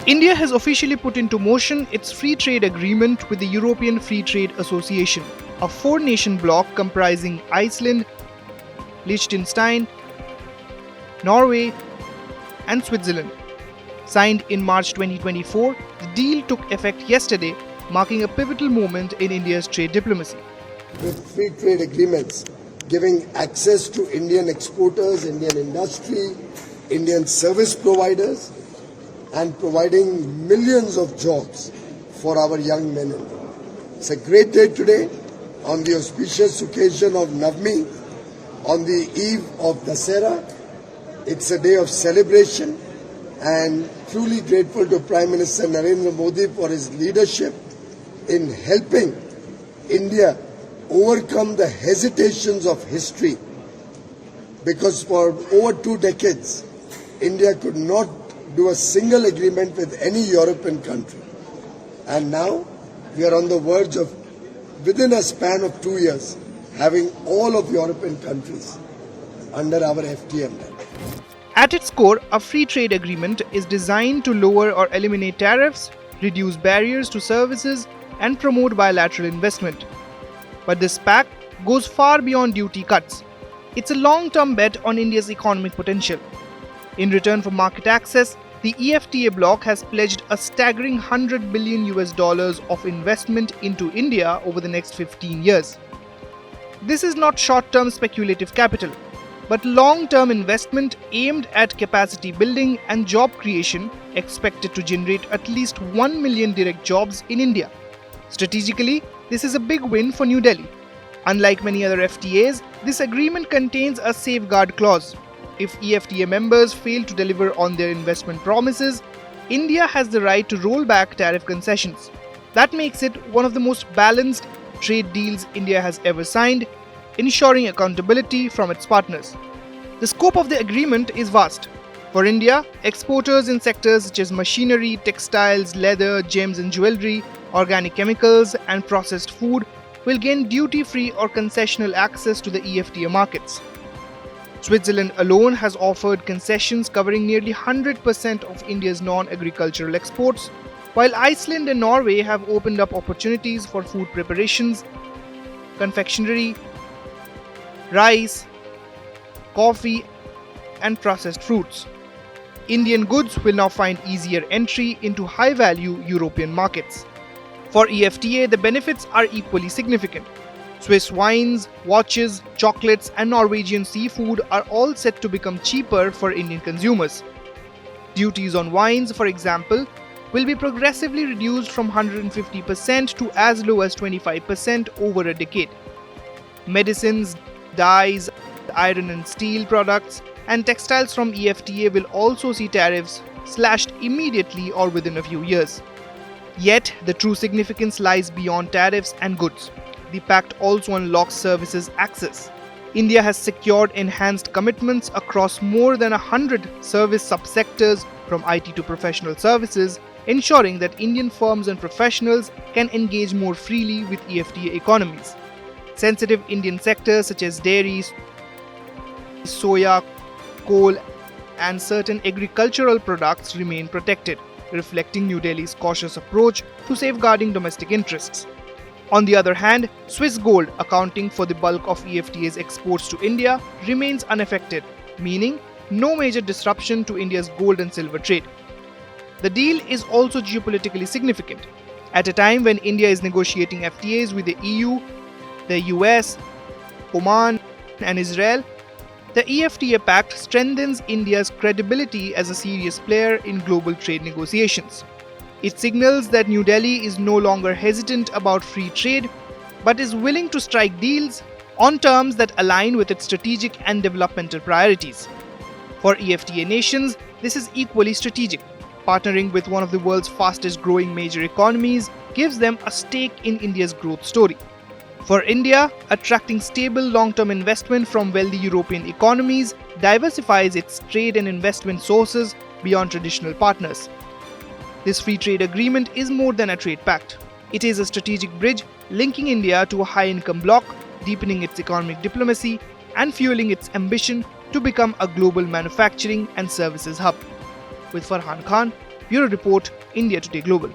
India has officially put into motion its free trade agreement with the European Free Trade Association, a four-nation bloc comprising Iceland, Liechtenstein, Norway, and Switzerland. Signed in March 2024, the deal took effect yesterday, marking a pivotal moment in India's trade diplomacy. With free trade agreements giving access to Indian exporters, Indian industry, Indian service providers, and providing millions of jobs for our young men and women. It's a great day today on the auspicious occasion of Navami, on the eve of Dasera. It's a day of celebration and truly grateful to Prime Minister Narendra Modi for his leadership in helping India overcome the hesitations of history, because for over 2 decades, India could not do a single agreement with any European country. And now we are on the verge of, within a span of 2 years, having all of European countries under our FTA umbrella. At its core, a free trade agreement is designed to lower or eliminate tariffs, reduce barriers to services, and promote bilateral investment. But this pact goes far beyond duty cuts. It's a long-term bet on India's economic potential. In return for market access, the EFTA bloc has pledged a staggering $100 billion of investment into India over the next 15 years. This is not short-term speculative capital, but long-term investment aimed at capacity building and job creation, expected to generate at least 1 million direct jobs in India. Strategically, this is a big win for New Delhi. Unlike many other FTAs, this agreement contains a safeguard clause. If EFTA members fail to deliver on their investment promises, India has the right to roll back tariff concessions. That makes it one of the most balanced trade deals India has ever signed, ensuring accountability from its partners. The scope of the agreement is vast. For India, exporters in sectors such as machinery, textiles, leather, gems and jewellery, organic chemicals and processed food will gain duty-free or concessional access to the EFTA markets. Switzerland alone has offered concessions covering nearly 100% of India's non-agricultural exports, while Iceland and Norway have opened up opportunities for food preparations, confectionery, rice, coffee, and processed fruits. Indian goods will now find easier entry into high-value European markets. For EFTA, the benefits are equally significant. Swiss wines, watches, chocolates, and Norwegian seafood are all set to become cheaper for Indian consumers. Duties on wines, for example, will be progressively reduced from 150% to as low as 25% over a decade. Medicines, dyes, iron and steel products, and textiles from EFTA will also see tariffs slashed immediately or within a few years. Yet, the true significance lies beyond tariffs and goods. The pact also unlocks services access. India has secured enhanced commitments across more than 100 service subsectors from IT to professional services, ensuring that Indian firms and professionals can engage more freely with EFTA economies. Sensitive Indian sectors such as dairy, soya, coal, and certain agricultural products remain protected, reflecting New Delhi's cautious approach to safeguarding domestic interests. On the other hand, Swiss gold, accounting for the bulk of EFTA's exports to India, remains unaffected, meaning no major disruption to India's gold and silver trade. The deal is also geopolitically significant. At a time when India is negotiating FTAs with the EU, the US, Oman, and Israel, the EFTA pact strengthens India's credibility as a serious player in global trade negotiations. It signals that New Delhi is no longer hesitant about free trade, but is willing to strike deals on terms that align with its strategic and developmental priorities. For EFTA nations, this is equally strategic. Partnering with one of the world's fastest growing major economies gives them a stake in India's growth story. For India, attracting stable long-term investment from wealthy European economies diversifies its trade and investment sources beyond traditional partners. This free trade agreement is more than a trade pact. It is a strategic bridge linking India to a high-income bloc, deepening its economic diplomacy, and fueling its ambition to become a global manufacturing and services hub. With Farhan Khan, Bureau Report, India Today Global.